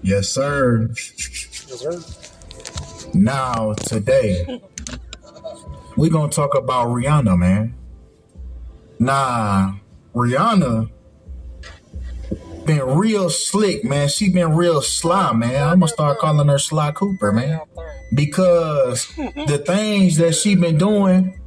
Yes, sir. Yes, sir. Now, today, we're going to talk about Rihanna, man. Nah, Rihanna been real slick, man. She been real sly, man. I'm going to start calling her Sly Cooper, man. Because the things that she been doing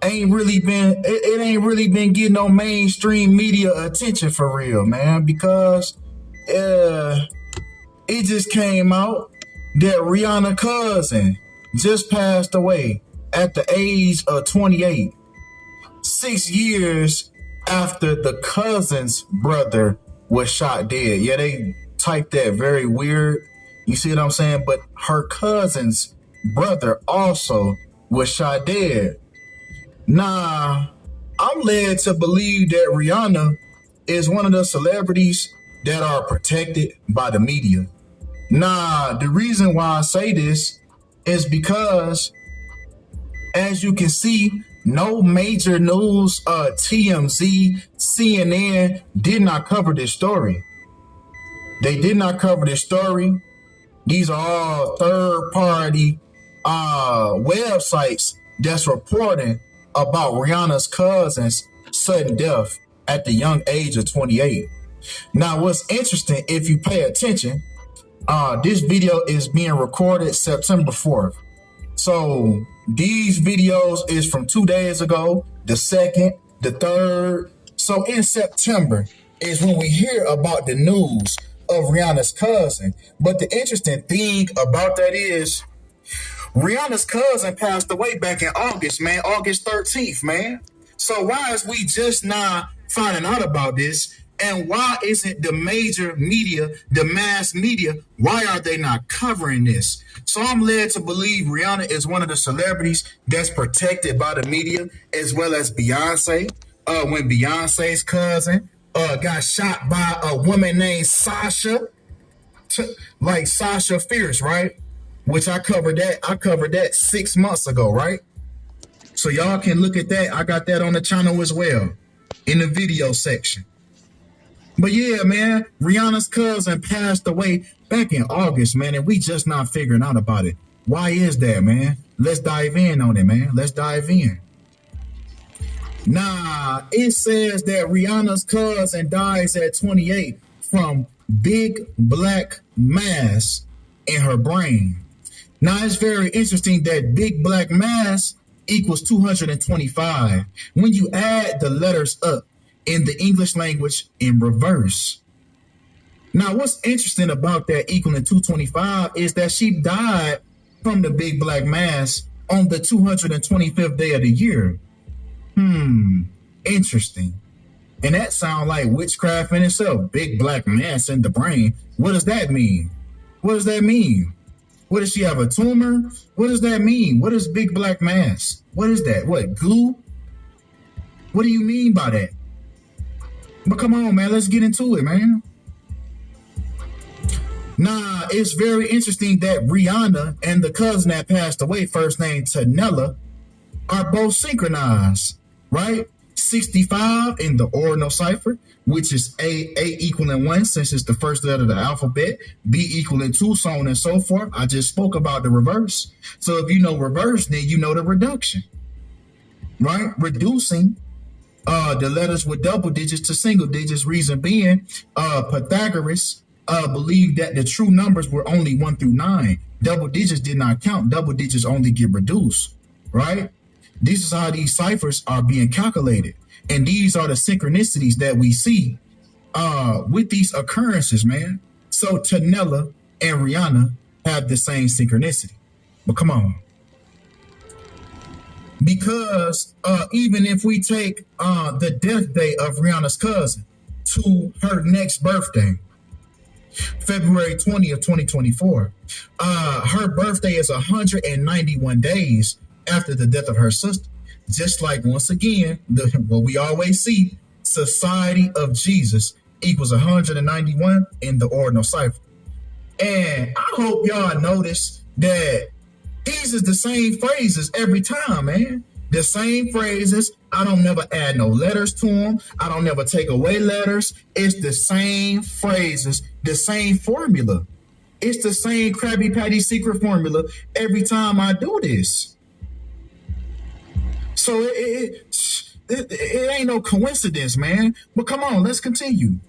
ain't really been, it ain't really been getting no mainstream media attention for real, man. Because it just came out that Rihanna cousin just passed away at the age of 28, 6 years after the cousin's brother was shot dead. Yeah, they typed that very weird. You see what I'm saying? But her cousin's brother also was shot dead. Nah, I'm led to believe that Rihanna is one of the celebrities that are protected by the media. Nah, the reason why I say this is because, as you can see, no major news, TMZ, CNN did not cover this story. They did not cover this story. These are all third-party websites that's reporting about Rihanna's cousin's sudden death at the young age of 28. Now, what's interesting, if you pay attention, this video is being recorded September 4th. So these videos is from 2 days ago, the 2nd, the 3rd. So in September is when we hear about the news of Rihanna's cousin. But the interesting thing about that is Rihanna's cousin passed away back in August, man, August 13th, man. So why is we just now finding out about this? And why isn't the major media, the mass media, why are they not covering this? So I'm led to believe Rihanna is one of the celebrities that's protected by the media, as well as Beyonce. When Beyonce's cousin got shot by a woman named Sasha, like Sasha Fierce, right? Which I covered that 6 months ago, right? So y'all can look at that. I got that on the channel as well, in the video section. But yeah, man, Rihanna's cousin passed away back in August, man, and we just not figuring out about it. Why is that, man? Let's dive in on it, man. Let's dive in. Nah, it says that Rihanna's cousin dies at 28 from big black mass in her brain. Now, it's very interesting that big black mass equals 225. When you add the letters up in the English language in reverse. Now, what's interesting about that equaling 225 is that she died from the big black mass on the 225th day of the year. Interesting. And that sounds like witchcraft in itself. Big black mass in the brain. What does that mean? What does that mean? What, does she have a tumor? What does that mean? What is big black mass? What is that? What, glue? What do you mean by that? But come on, man, let's get into it, man. Nah, it's very interesting that Rihanna and the cousin that passed away, first name Tanella, are both synchronized, right? 65 in the ordinal cipher, which is A equaling 1, since it's the first letter of the alphabet, B equaling 2, so on and so forth. I just spoke about the reverse. So if you know reverse, then you know the reduction, right? Reducing the letters with double digits to single digits. Reason being, Pythagoras believed that the true numbers were only 1 through 9. Double digits did not count. Double digits only get reduced, right? This is how these ciphers are being calculated. And these are the synchronicities that we see with these occurrences, man. So Tanella and Rihanna have the same synchronicity. But come on. Because even if we take the death day of Rihanna's cousin to her next birthday, February 20th, 2024, her birthday is 191 days after the death of her sister. Just like, once again, what we always see, Society of Jesus equals 191 in the ordinal cipher. And I hope y'all notice that these is the same phrases every time, man. The same phrases. I don't never add no letters to them. I don't never take away letters. It's the same phrases, the same formula. It's the same Krabby Patty secret formula every time I do this. So it ain't no coincidence, man. But come on, let's continue.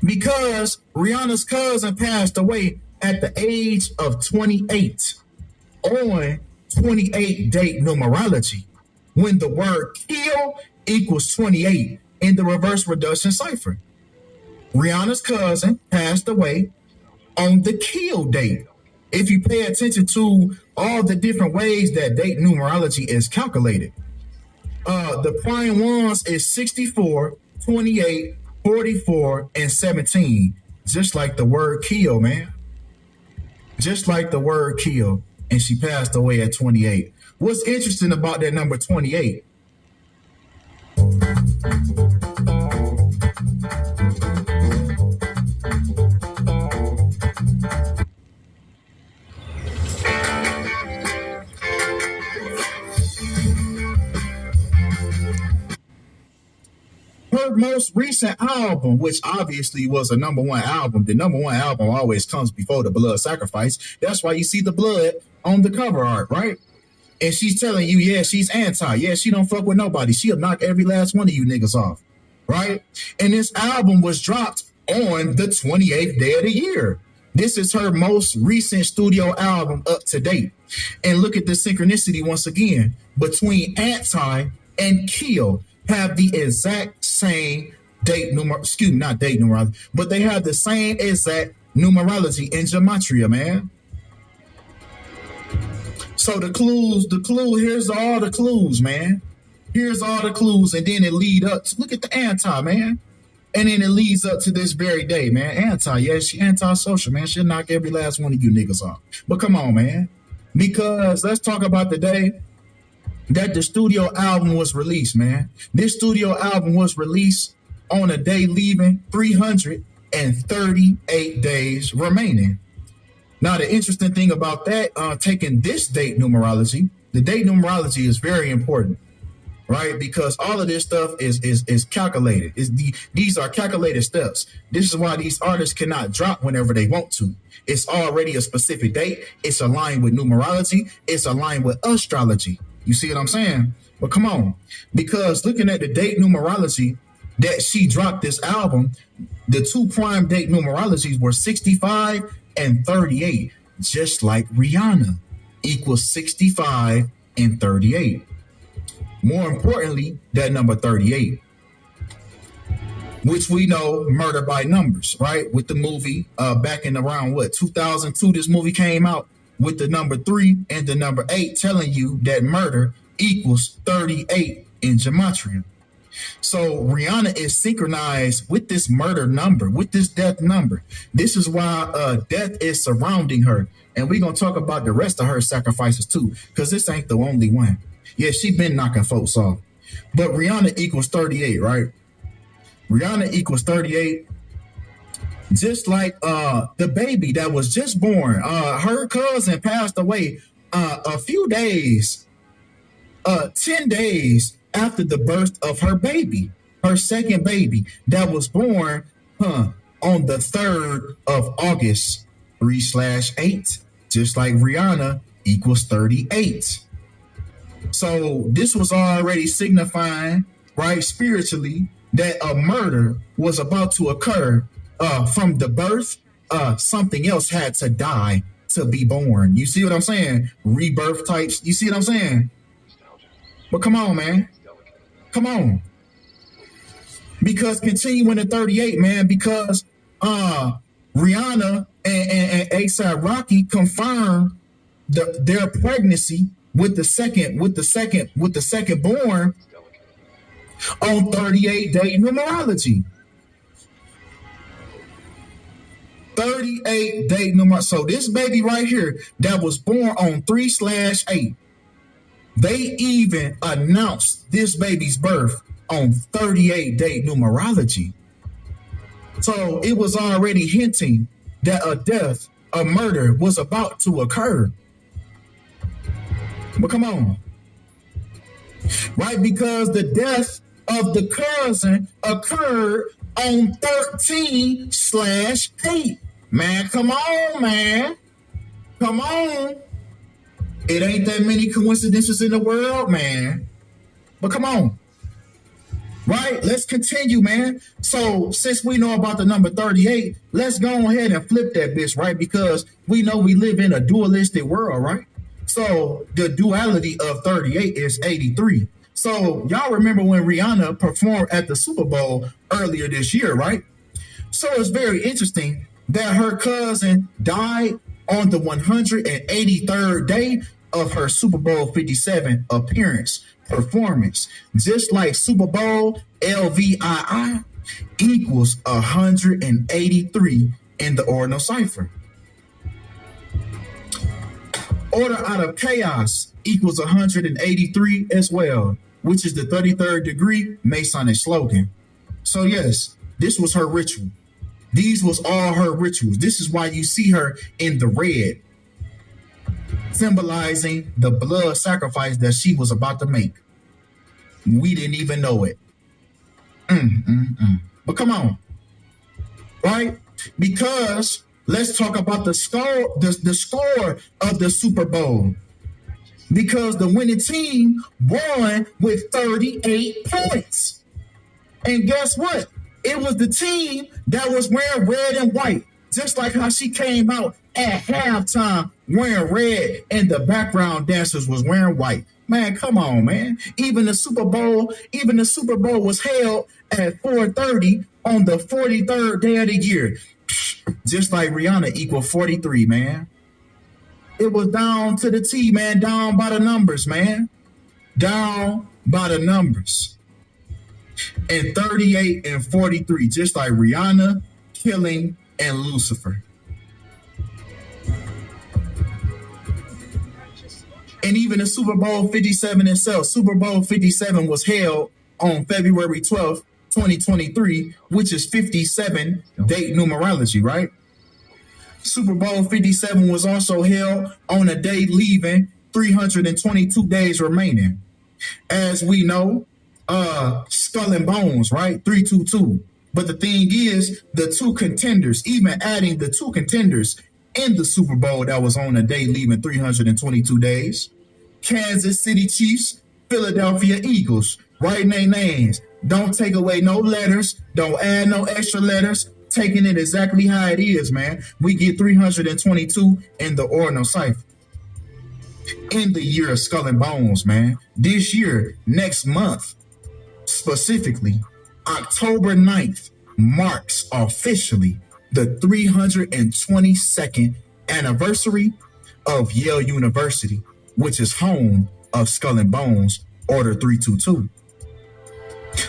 Because Rihanna's cousin passed away at the age of 28 on 28 date numerology, when the word kill equals 28 in the reverse reduction cipher. Rihanna's cousin passed away on the kill date. If you pay attention to all the different ways that date numerology is calculated, the prime ones is 64, 28, 44, and 17. Just like the word kill, man. Just like the word kill. And she passed away at 28. What's interesting about that number 28? Her most recent album, which obviously was a number one album, the number one album always comes before the blood sacrifice. That's why you see the blood on the cover art, right? And she's telling you, yeah, she's anti. Yeah, she don't fuck with nobody. She'll knock every last one of you niggas off, right? And this album was dropped on the 28th day of the year. This is her most recent studio album up to date. And look at the synchronicity once again between anti and kill. Have the exact same not date numerology, but they have the same exact numerology in gematria, man. So here's all the clues, man. Here's all the clues, and then it lead up to, look at the anti, man. And then it leads up to this very day, man. Anti, yeah, she anti-social, man. She'll knock every last one of you niggas off. But come on, man. Because let's talk about the day that the studio album was released, man. This studio album was released on a day leaving 338 days remaining. Now, the interesting thing about that, taking this date numerology, the date numerology is very important, right? Because all of this stuff is calculated. These are calculated steps. This is why these artists cannot drop whenever they want to. It's already a specific date. It's aligned with numerology. It's aligned with astrology. You see what I'm saying? But come on, because looking at the date numerology that she dropped this album, the two prime date numerologies were 65 and 38, just like Rihanna, equals 65 and 38. More importantly, that number 38, which we know, Murder by Numbers, right? With the movie back in around 2002, this movie came out with the number 3 and the number 8 telling you that murder equals 38 in gematria. So Rihanna is synchronized with this murder number, with this death number. This is why death is surrounding her. And we're going to talk about the rest of her sacrifices too, because this ain't the only one. Yeah, she been knocking folks off. But Rihanna equals 38, right? Rihanna equals 38. Just like the baby that was just born. Her cousin passed away a few days, 10 days after the birth of her baby, her second baby that was born on the 3rd of August, 3/8, just like Rihanna equals 38. So this was already signifying, right, spiritually, that a murder was about to occur. From the birth, something else had to die to be born. You see what I'm saying? Rebirth types. You see what I'm saying? But come on, man. Come on. Because continuing to 38, man, because Rihanna and A$AP Rocky confirmed their pregnancy with the second born on 38 day numerology. 38 day number. So this baby right here that was born on 3/8, they even announced this baby's birth on 38 day numerology. So it was already hinting that a death, a murder was about to occur. But come on. right? Because the death of the cousin occurred on 13/8. Man, come on, man. Come on. It ain't that many coincidences in the world, man. But come on. Right? Let's continue, man. So since we know about the number 38, let's go ahead and flip that bitch, right? Because we know we live in a dualistic world, right? So the duality of 38 is 83. So y'all remember when Rihanna performed at the Super Bowl earlier this year, right? So it's very interesting that her cousin died on the 183rd day of her Super Bowl 57 appearance performance. Just like Super Bowl LVII equals 183 in the ordinal cipher. Order out of chaos equals 183 as well, which is the 33rd degree Masonic slogan. So yes, this was her ritual. These was all her rituals. This is why you see her in the red, symbolizing the blood sacrifice that she was about to make. We didn't even know it. But come on, right? Because let's talk about the score of the Super Bowl. Because the winning team won with 38 points. And guess what? It was the team that was wearing red and white, just like how she came out at halftime wearing red and the background dancers was wearing white. Man, come on, man. Even the Super Bowl was held at 4:30 on the 43rd day of the year. Just like Rihanna equal 43, man. It was down to the T, man, down by the numbers, man. Down by the numbers. And 38 and 43, just like Rihanna, Killing, and Lucifer. And even the Super Bowl 57 itself, Super Bowl 57 was held on February 12th, 2023, which is 57 date numerology, right? Super Bowl 57 was also held on a day leaving 322 days remaining. As we know, Skull and Bones, right? 322. But the thing is, the two contenders, even adding the two contenders in the Super Bowl that was on a day leaving 322 days, Kansas City Chiefs, Philadelphia Eagles, writing their names. Don't take away no letters. Don't add no extra letters. Taking it exactly how it is, man. We get 322 in the ordinal cipher. In the year of Skull and Bones, man. This year, next month, specifically, October 9th marks officially the 322nd anniversary of Yale University, which is home of Skull and Bones, Order 322.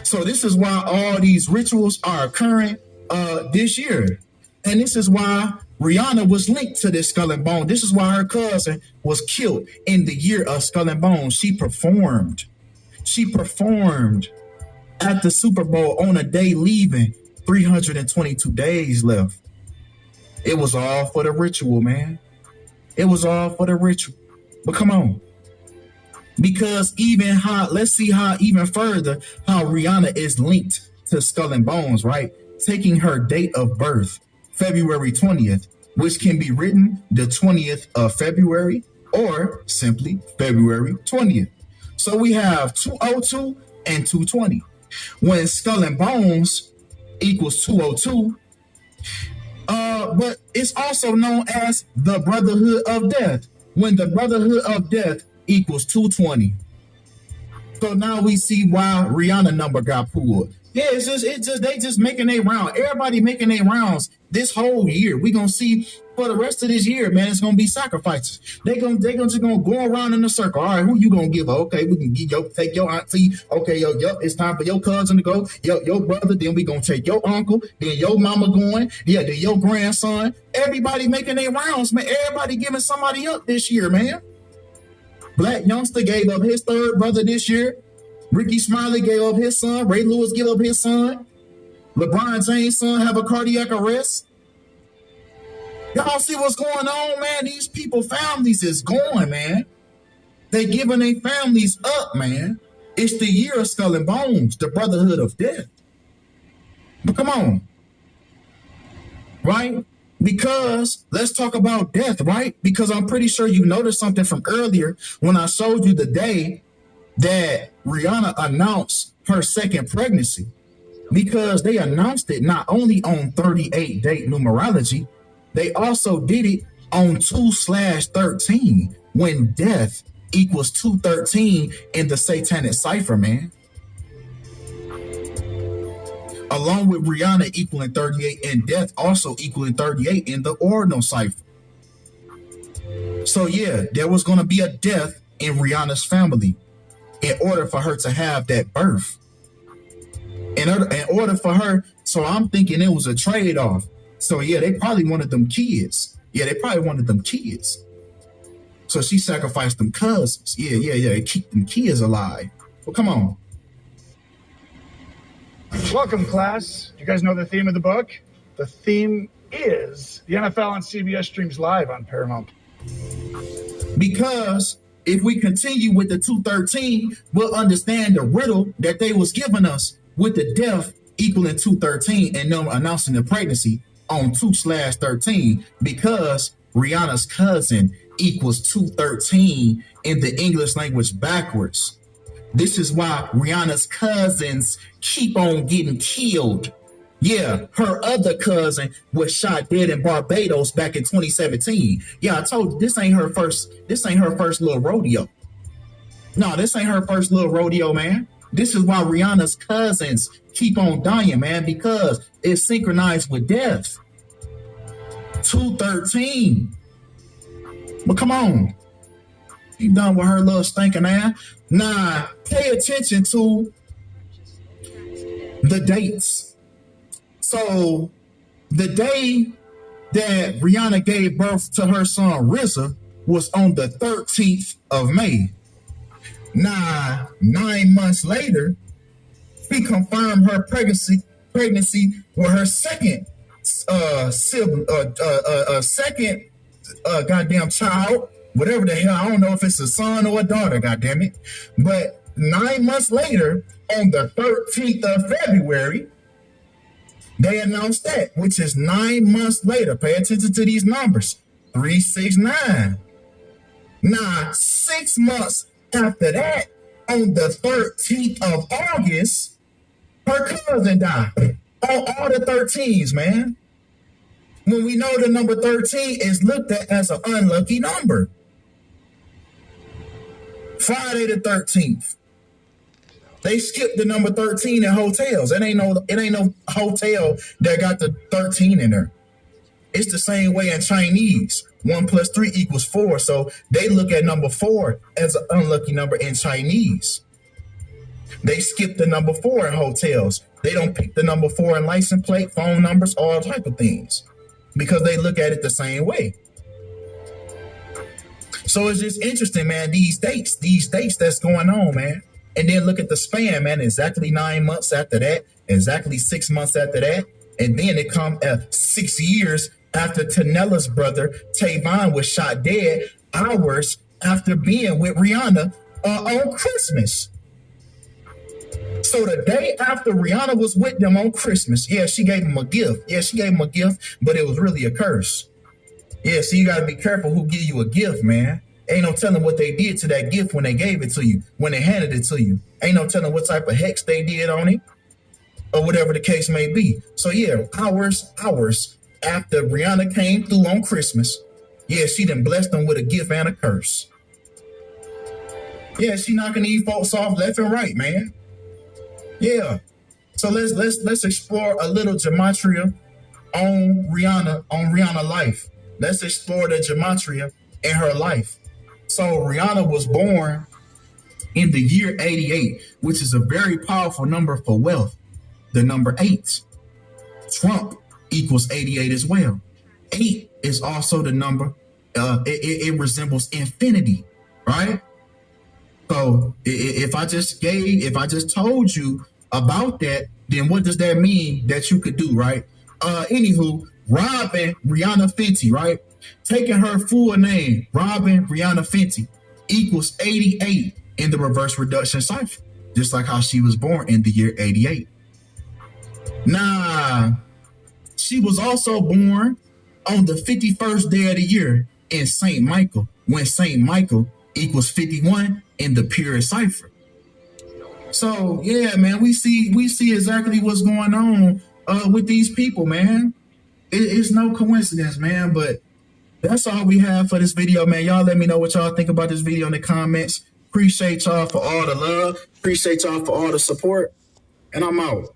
So this is why all these rituals are occurring this year. And this is why Rihanna was linked to this Skull and Bone. This is why her cousin was killed in the year of Skull and Bones. She performed at the Super Bowl on a day leaving 322 days left. It was all for the ritual, man. It was all for the ritual. But come on. Because let's see how even further how Rihanna is linked to Skull and Bones, right? Taking her date of birth, February 20th, which can be written the 20th of February or simply February 20th. So we have 202 and 220. When Skull and Bones equals 202, but it's also known as the Brotherhood of Death, when the Brotherhood of Death equals 220. So now we see why Rihanna number got pulled. Yeah, it's just they just making their round. Everybody making their rounds this whole year. We gonna see for the rest of this year, man. It's gonna be sacrifices. They just gonna go around in a circle. All right, who you gonna give? Okay, we can take your auntie. Okay, it's time for your cousin to go. Your brother. Then we gonna take your uncle. Then your mama going. Yeah, then your grandson. Everybody making their rounds, man. Everybody giving somebody up this year, man. Black Youngster gave up his third brother this year. Ricky Smiley gave up his son. Ray Lewis gave up his son. LeBron James' son have a cardiac arrest. Y'all see what's going on, man? These people, families is going, man. They giving their families up, man. It's the year of skull and bones, the brotherhood of death. But come on, right? Because let's talk about death, right? Because I'm pretty sure you noticed something from earlier when I showed you the day that Rihanna announced her second pregnancy. Because they announced it not only on 38 date numerology, they also did it on 2/13 when death equals 213 in the satanic cipher, man. Along with Rihanna equaling 38 and death also equaling 38 in the ordinal cipher. So yeah, there was going to be a death in Rihanna's family in order for her to have that birth. In order for her, so I'm thinking it was a trade-off. So yeah, they probably wanted them kids. So she sacrificed them cousins. Yeah. Keep them kids alive. Well, come on. Welcome, class. You guys know the theme of the book? The theme is the NFL on CBS streams live on Paramount. Because if we continue with the 213, we'll understand the riddle that they was giving us with the death equaling 213 and them announcing the pregnancy on 2/13 because Rihanna's cousin equals 213 in the English language backwards. This is why Rihanna's cousins keep on getting killed. Yeah, her other cousin was shot dead in Barbados back in 2017. Yeah, I told you this ain't her first little rodeo. No, this ain't her first little rodeo, man. This is why Rihanna's cousins keep on dying, man, because it's synchronized with death. 213. But come on. You done with her little stinking ass? Nah, pay attention to the dates. So the day that Rihanna gave birth to her son RZA was on the 13th of May. Now, 9 months later, she confirmed her pregnancy with her second goddamn child, whatever the hell. I don't know if it's a son or a daughter, goddamn it. But 9 months later, on the 13th of February, they announced that, which is 9 months later. Pay attention to these numbers. 369. Now, 6 months after that, on the 13th of August, her cousin died. On all the 13s, man. When we know the number 13 is looked at as an unlucky number. Friday the 13th. They skipped the number 13 in hotels. It ain't no hotel that got the 13 in there. It's the same way in Chinese. 1 + 3 = 4. So they look at number 4 as an unlucky number in Chinese. They skip the number 4 in hotels. They don't pick the number 4 in license plate, phone numbers, all type of things, because they look at it the same way. So it's just interesting, man, these dates that's going on, man. And then look at the span, man, exactly 9 months after that, exactly 6 months after that. And then it come 6 years after Tanella's brother, Tavon, was shot dead, hours after being with Rihanna on Christmas. So the day after Rihanna was with them on Christmas, yeah, she gave him a gift. But it was really a curse. Yeah, so you got to be careful who give you a gift, man. Ain't no telling what they did to that gift when they gave it to you, when they handed it to you. Ain't no telling what type of hex they did on it or whatever the case may be. So yeah, hours after Rihanna came through on Christmas, yeah, she done blessed them with a gift and a curse. Yeah, she knocking these folks off left and right, man. Yeah. So let's explore a little gematria on Rihanna life. Let's explore the gematria in her life. So Rihanna was born in the year 88, which is a very powerful number for wealth. The number 8. Trump equals 88 as well. 8 is also the number, it resembles infinity, right? So if I just told you about that, then what does that mean that you could do, right? Anywho, Robin Rihanna Fenty, right? Taking her full name, Robin Rihanna Fenty, equals 88 in the reverse reduction cipher. just like how she was born in the year 88. Now, she was also born on the 51st day of the year in St. Michael, when St. Michael equals 51 in the purest cipher. So yeah, man, we see exactly what's going on with these people, man. It's no coincidence, man. But that's all we have for this video, man. Y'all let me know what y'all think about this video in the comments. Appreciate y'all for all the love. Appreciate y'all for all the support. And I'm out.